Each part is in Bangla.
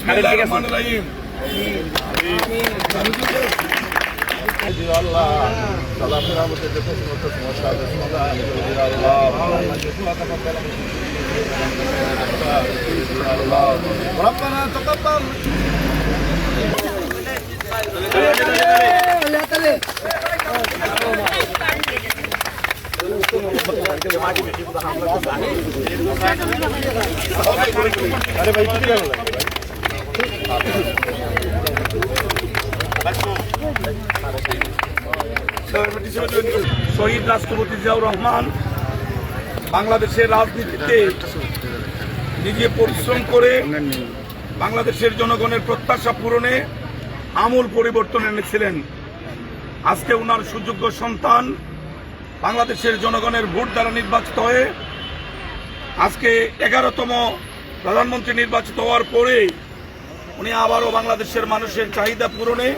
বিসমিল্লাহিররহমানিররহিম। আল্লাহ চলাফেরার মধ্যে যত সমস্যা আছে আল্লাহ রব্বানা তাকাব্বাল। আরে ভাই কি গেল? শহীদ রাষ্ট্রপতি জিয়াউর রহমান বাংলাদেশের রাজনীতিতে নিজে পরিশ্রম করে বাংলাদেশের জনগণের প্রত্যাশা পূরণে আমূল পরিবর্তন এনেছিলেন। আজকে ওনার সুযোগ্য সন্তান বাংলাদেশের জনগণের ভোট দ্বারা নির্বাচিত হয়ে আজকে 11তম প্রধানমন্ত্রী নির্বাচিত হওয়ার পরে উনি আবারও বাংলাদেশের মানুষের চাহিদা পূরণে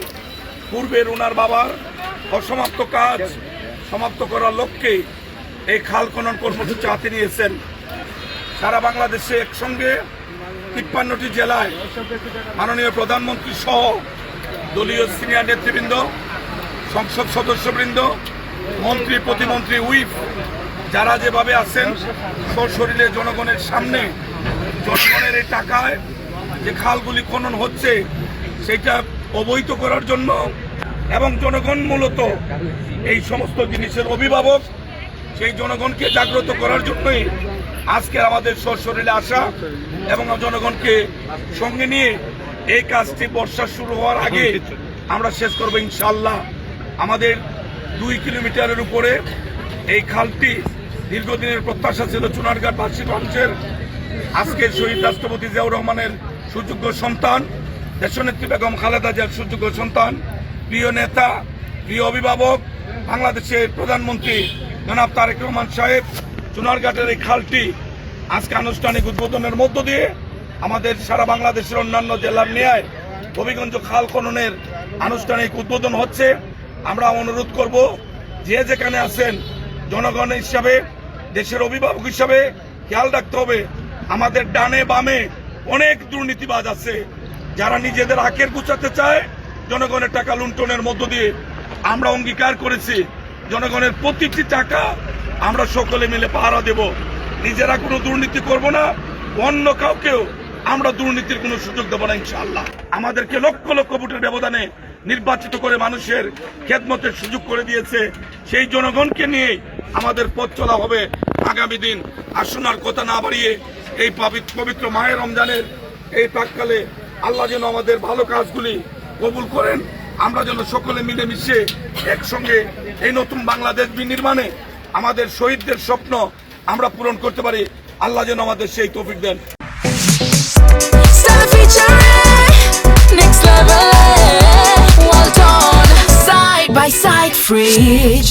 পূর্বের ওনার বাবার অসমাপ্ত কাজ সমাপ্ত করার লক্ষ্যে এই খাল খনন কর্মসূচি হাতে নিয়েছেন। সারা বাংলাদেশে একসঙ্গে 53টি জেলায় মাননীয় প্রধানমন্ত্রী সহ দলীয় সিনিয়র নেতৃবৃন্দ, সংসদ সদস্যবৃন্দ, মন্ত্রী প্রতিমন্ত্রী, হুইপ যারা যেভাবে আছেন সশরীরে জনগণের সামনে জনগণের এই টাকায় যে খালগুলি খনন হচ্ছে সেটা অবৈধ করার জন্য এবং জনগণ মূলত এই সমস্ত জিনিসের অভিভাবক, সেই জনগণকে জাগ্রত করার জন্যই আজকে আমাদের সশরীরে আসা এবং জনগণকে সঙ্গে নিয়ে এই কাজটি বর্ষা শুরু হওয়ার আগে আমরা শেষ করব ইনশাআল্লাহ। আমাদের 2 কিলোমিটারের উপরে এই খালটি দীর্ঘদিনের প্রত্যাশা ছিল চুনারঘাটবাসী মানুষের। আজকের শহীদ রাষ্ট্রপতি জিয়াউর রহমানের সুযোগ্য সন্তান, দেশনেত্রী বেগম খালেদা জিয়ার সুযোগ্য সন্তান, প্রিয় নেতা, প্রিয় অভিভাবক, বাংলাদেশের প্রধানমন্ত্রী জনাব তারেক রহমান সাহেব চুনারঘাটের এই খালটি আজকে আনুষ্ঠানিক উদ্বোধনের মধ্য দিয়ে আমাদের সারা বাংলাদেশের অন্যান্য জেলার ন্যায় হবিগঞ্জ খাল খননের আনুষ্ঠানিক উদ্বোধন হচ্ছে। আমরা অনুরোধ করব যে যেখানে আছেন জনগণ হিসাবে, দেশের অভিভাবক হিসাবে খেয়াল রাখতে হবে আমাদের ডানে বামে অনেক দুর্নীতিবাজ আছে যারা নিজেদের আখের গুছাতে চায় জনগণের টাকা লুণ্ঠনের মধ্য দিয়ে। আমরা অঙ্গীকার করেছি জনগণের প্রতিটি টাকা আমরা সকলে মিলে পাহারা দেব, নিজেরা কোনো দুর্নীতি করব না, অন্য কাউকেও আমরা দুর্নীতির কোনো সুযোগ দেব না ইনশাআল্লাহ। আমাদেরকে লক্ষ লক্ষ ভোটের ব্যবধানে নির্বাচিত করে মানুষের খেদমতের সুযোগ করে দিয়েছে, সেই জনগণকে নিয়ে আমাদের পথ চলা হবে আগামী দিন। আসুন আর কথা না বাড়িয়ে এই পবিত্র মাহে রমজানের এই প্রাককালে আল্লাহ যেন আমাদের ভালো কাজগুলি কবুল করেন, আমরা যেন সকলে মিলেমিশে একসঙ্গে এই নতুন বাংলাদেশ বিনির্মাণে আমাদের শহীদদের স্বপ্ন আমরা পূরণ করতে পারি। আল্লাহ যেন আমাদের সেই তৌফিক দেন। Next level, well done, side by side, fridge.